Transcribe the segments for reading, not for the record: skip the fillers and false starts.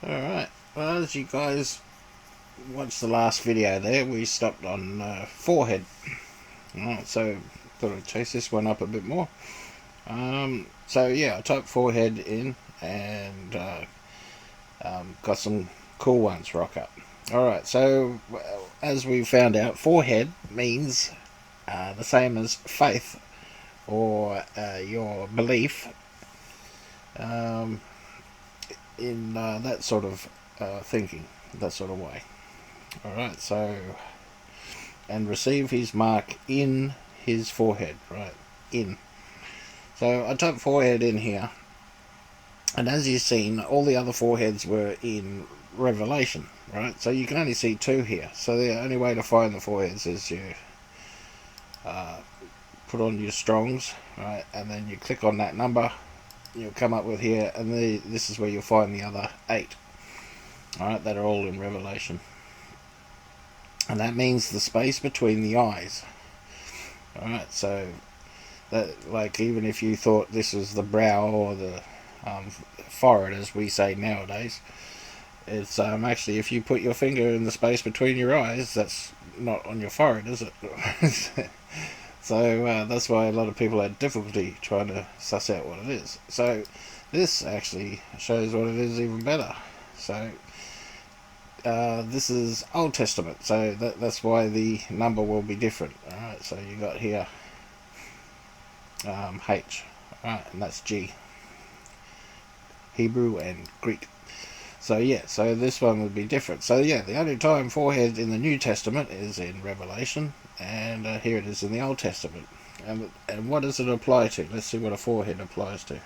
Alright, well, as you guys watched the last video there, we stopped on forehead. Alright, so thought I'd chase this one up a bit more. So yeah, I typed forehead in and got some cool ones rock up. Alright, so as we found out, forehead means the same as faith or your belief in that sort of thinking, that sort of way. Alright, so, and receive his mark in his forehead, right, in. So I typed forehead in here, and as you've seen, all the other foreheads were in Revelation, right? So you can only see two here. So the only way to find the foreheads is you put on your Strongs, right, and then you click on that number, you'll come up with here, and this is where you'll find the other 8, alright, that are all in Revelation. And that means the space between the eyes. Alright, so that, like, even if you thought this was the brow or the forehead, as we say nowadays, it's actually, if you put your finger in the space between your eyes, that's not on your forehead, is it? So that's why a lot of people had difficulty trying to suss out what it is. So this actually shows what it is even better. So this is Old Testament, so that's why the number will be different. Alright, so you got here H, alright, and that's G, Hebrew and Greek. So yeah, so this one would be different. So yeah, the only time forehead in the New Testament is in Revelation, and here it is in the Old Testament. And what does it apply to? Let's see what a forehead applies to.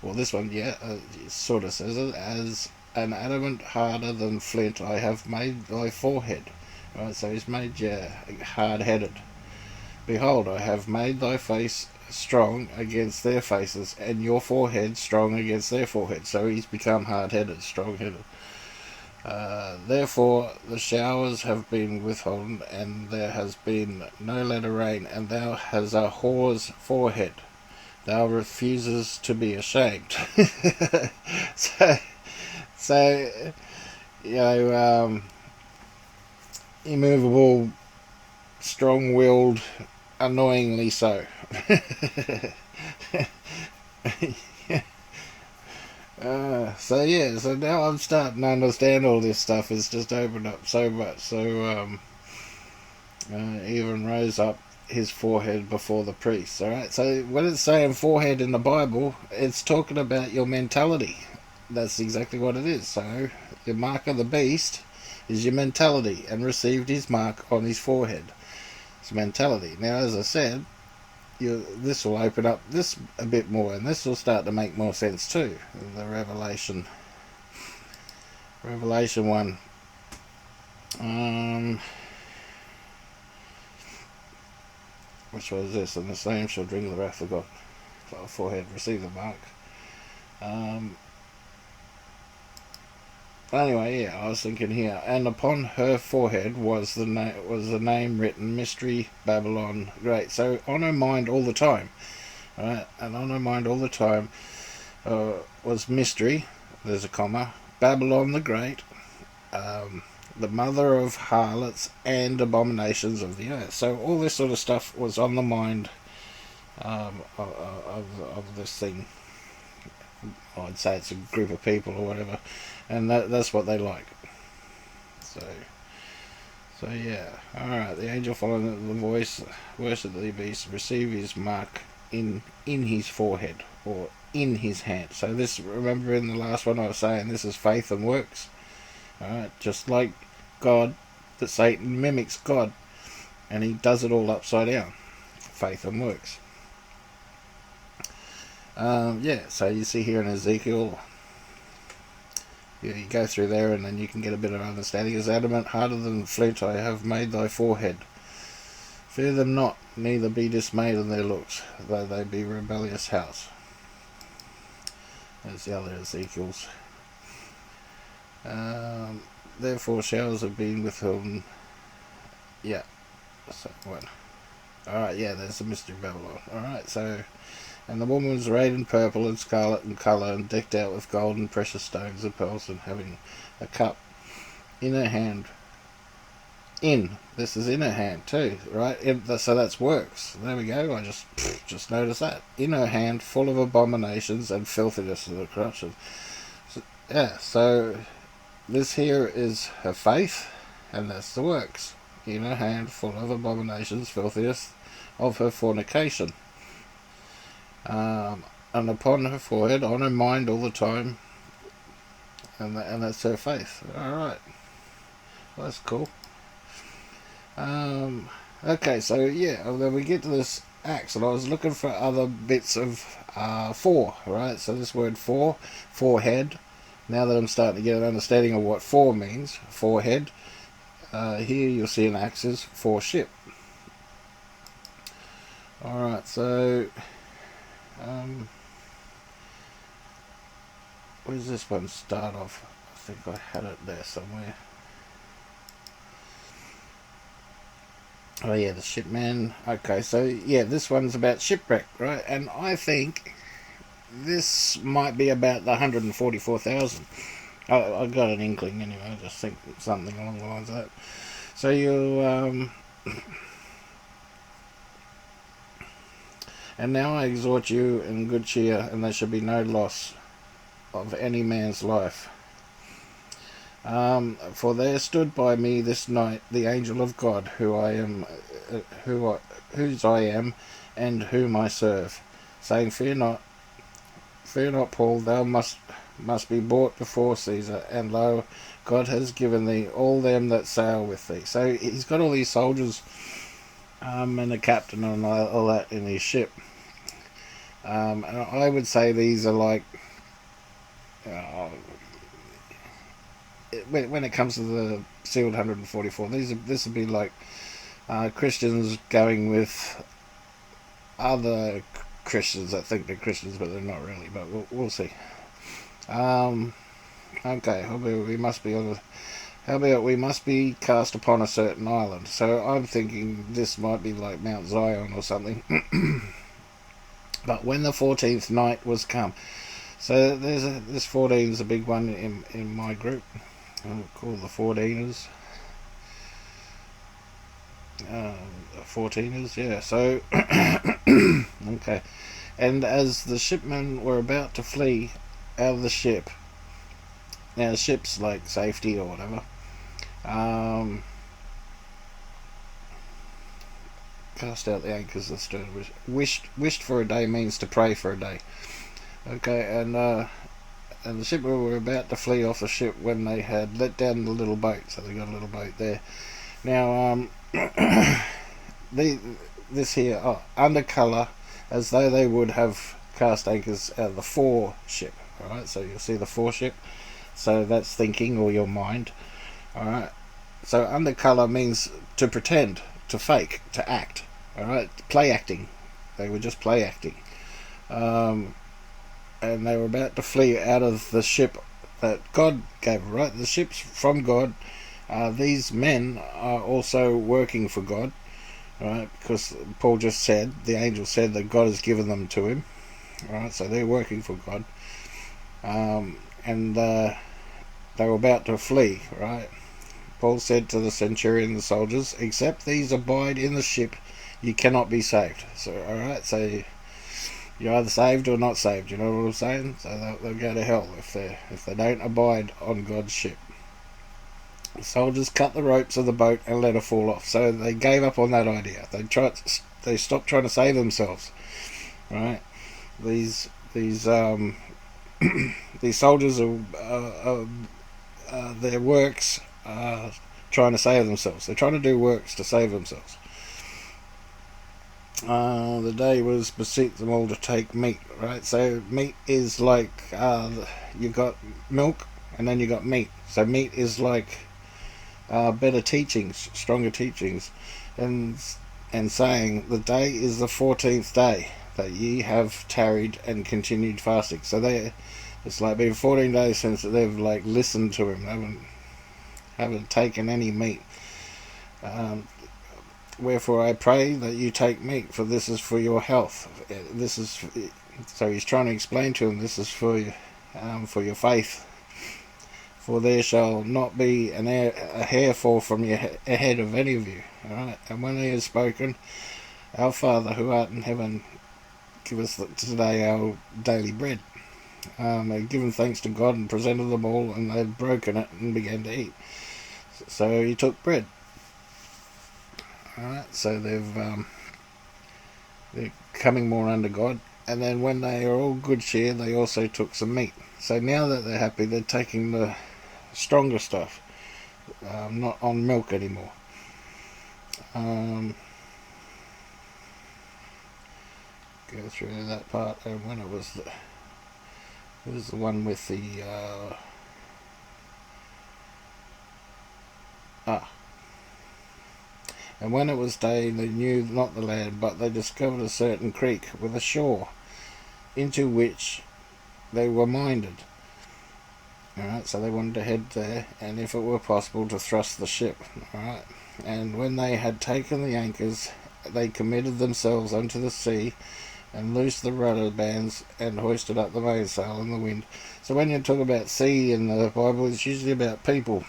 Well, this one, yeah, it sort of says it, as an adamant harder than flint I have made thy forehead. Right, so he's made you hard-headed. Behold, I have made thy face strong against their faces, and your forehead strong against their forehead. So he's become hard-headed, strong-headed. Therefore the showers have been withholden, and there has been no latter rain, and thou hast a whore's forehead. Thou refuses to be ashamed. so you know, immovable, strong-willed, annoyingly so. So yeah, so now I'm starting to understand all this stuff. It's just opened up so much. So even rose up his forehead before the priests. Alright, so when it's saying forehead in the Bible, it's talking about your mentality. That's exactly what it is. So the mark of the beast is your mentality, and received his mark on his forehead. It's mentality. Now, as I said, this will open up this a bit more, and this will start to make more sense too. The Revelation one. Which was this? And the same shall drink the wrath of God. Forehead, receive the mark. Anyway, yeah, I was thinking here, and upon her forehead was the name written, Mystery Babylon Great. So on her mind all the time, right? And on her mind all the time was mystery. There's a comma. Babylon the Great, the mother of harlots and abominations of the earth. So all this sort of stuff was on the mind of this thing. I'd say it's a group of people or whatever, and that's what they like. So yeah. Alright, the angel following the voice, worship the beast, receive his mark in his forehead, or in his hand. So this, remember in the last one I was saying, this is faith and works. Alright, just like God, that Satan mimics God, and he does it all upside down. Faith and works. Yeah, so you see here in Ezekiel, you go through there and then you can get a bit of understanding. As adamant harder than flint I have made thy forehead. Fear them not, neither be dismayed in their looks, though they be rebellious house. There's the other Ezekiels. Therefore showers have been withholden. Yeah. So what? Alright, yeah, there's the mystery of Babylon. Alright, so And the woman was arrayed in purple and scarlet in colour, and decked out with gold and precious stones and pearls, and having a cup in her hand. This is in her hand too, right? So that's works. There we go. I just noticed that. In her hand, full of abominations and filthiness of the corruption. So this here is her faith, and that's the works. In her hand, full of abominations, filthiness of her fornication. And upon her forehead, on her mind all the time, and that's her faith. Alright. Well, that's cool. Okay, so yeah, then we get to this Acts, and I was looking for other bits of for, right? So this word forehead. Now that I'm starting to get an understanding of what for means, forehead. Here you'll see an Acts is for ship. Alright, so where does this one start off? I think I had it there somewhere. Oh yeah, the shipman. Okay, so yeah, this one's about shipwreck, right? And I think this might be about the 144,000. I got an inkling anyway. I just think something along the lines of that. So you and now I exhort you in good cheer, and there shall be no loss of any man's life. For there stood by me this night the angel of God, whose I am, and whom I serve, saying, Fear not, Paul, thou must be brought before Caesar, and lo, God has given thee all them that sail with thee. So he's got all these soldiers, and a captain and all that in his ship. And I would say these are like, when it comes to the sealed 144, this would be like Christians going with other Christians that think they're Christians, but they're not really. But we'll see. Okay, how about we must be cast upon a certain island. So I'm thinking this might be like Mount Zion or something. But when the 14th night was come, so this 14 is a big one in my group. I'll call the 14ers. 14ers, yeah. So okay, and as the shipmen were about to flee out of the ship, now the ship's like safety or whatever. Cast out the anchors of the stern. Wished for a day means to pray for a day. Okay, and the shipmen were about to flee off the ship when they had let down the little boat. So they got a little boat there. Now, this here, under colour, as though they would have cast anchors out of the fore ship. Alright, so you'll see the fore ship. So that's thinking, or your mind. Alright, so under colour means to pretend, to fake, to act. Alright, play acting. They were just play acting. And they were about to flee out of the ship that God gave, right? The ship's from God. These men are also working for God, right? Because Paul just said, the angel said that God has given them to him, right? So they're working for God. And they were about to flee, right? Paul said to the centurion, the soldiers, except these abide in the ship, you cannot be saved. So, alright, so you're either saved or not saved, you know what I'm saying? So they'll go to hell if they don't abide on God's ship. The soldiers cut the ropes of the boat and let her fall off. So they gave up on that idea. They stopped trying to save themselves, right? These these soldiers are their works trying to save themselves. They're trying to do works to save themselves. The day was beseech them all to take meat, right? So meat is like you've got milk and then you got meat. So meat is like better teachings, stronger teachings, and saying the day is the 14th day that ye have tarried and continued fasting. So it's like been 14 days since they've like listened to him. They haven't taken any meat. Wherefore I pray that you take meat, for this is for your health. This is so he's trying to explain to him, this is for your faith. For there shall not be a hair fall from your head of any of you. All right. And when he has spoken, our Father who art in heaven, give us today our daily bread. They'd given thanks to God and presented them all, and they'd broken it and began to eat. So he took bread. All right. So they're coming more under God. And then when they are all good cheer, they also took some meat. So now that they're happy, they're taking the stronger stuff, not on milk anymore. Go through that part. And when it was the one with the and when it was day, they knew not the land, but they discovered a certain creek with a shore, into which they were minded. Alright, so they wanted to head there, and if it were possible to thrust the ship. Alright, and when they had taken the anchors, they committed themselves unto the sea, and loosed the rudder bands, and hoisted up the mainsail in the wind. So when you talk about sea in the Bible, it's usually about people,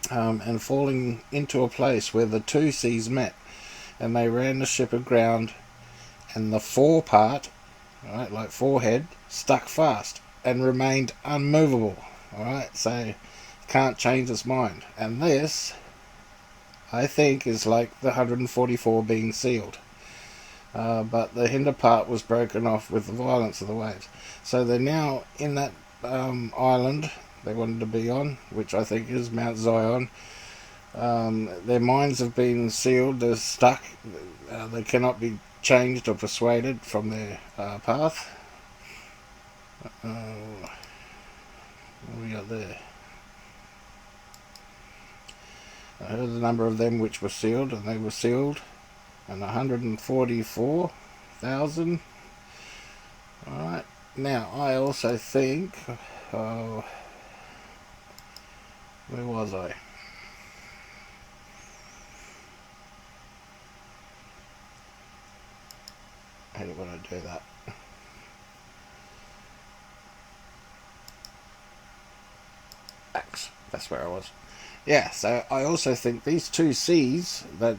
and falling into a place where the two seas met, and they ran the ship aground, and the fore part, right, like forehead, stuck fast and remained unmovable. Alright, so can't change its mind. And this, I think, is like the 144 being sealed. But the hinder part was broken off with the violence of the waves. So they're now in that island they wanted to be on, which I think is Mount Zion. Their minds have been sealed, they're stuck, they cannot be changed or persuaded from their path. What we got there? I heard the number of them which were sealed, and they were sealed, and 144,000. Alright, now I also think, where was I? I hate it when I do that. That's where I was. Yeah, so I also think these two seas, that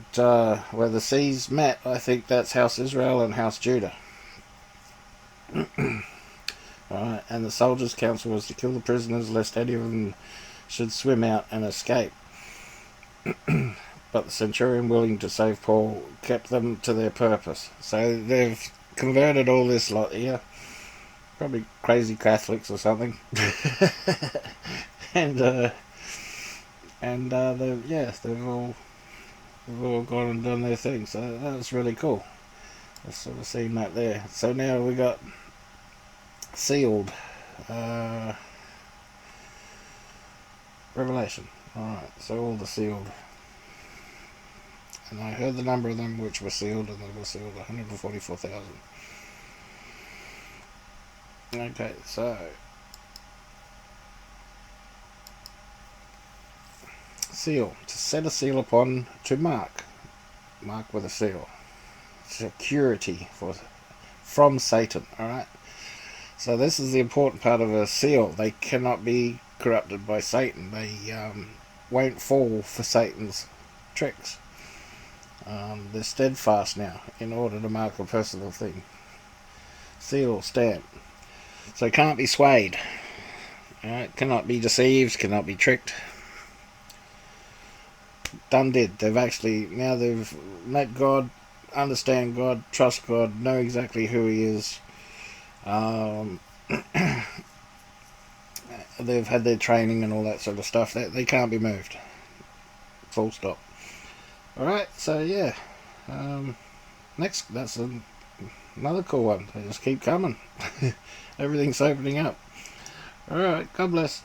where the seas met, I think that's House Israel and House Judah. Alright, and the soldiers' counsel was to kill the prisoners, lest any of them should swim out and escape. But the centurion, willing to save Paul, kept them to their purpose. So they've converted all this lot here. Probably crazy Catholics or something. and they've all gone and done their thing. So that's really cool. I've sort of seen that there. So now we got sealed. Revelation. Alright, so all the sealed. And I heard the number of them which were sealed, and they were sealed 144,000. Okay, so seal. To set a seal upon, to mark. Mark with a seal. Security from Satan. Alright. So this is the important part of a seal. They cannot be corrupted by Satan. They won't fall for Satan's tricks. They're steadfast now in order to mark a personal thing. Seal, stamp. So can't be swayed. Cannot be deceived, cannot be tricked. Done did. They've met God, understand God, trust God, know exactly who He is. They've had their training and all that sort of stuff. They can't be moved. Full stop. Alright, so yeah. Next, that's another cool one. They just keep coming. Everything's opening up. Alright, God bless.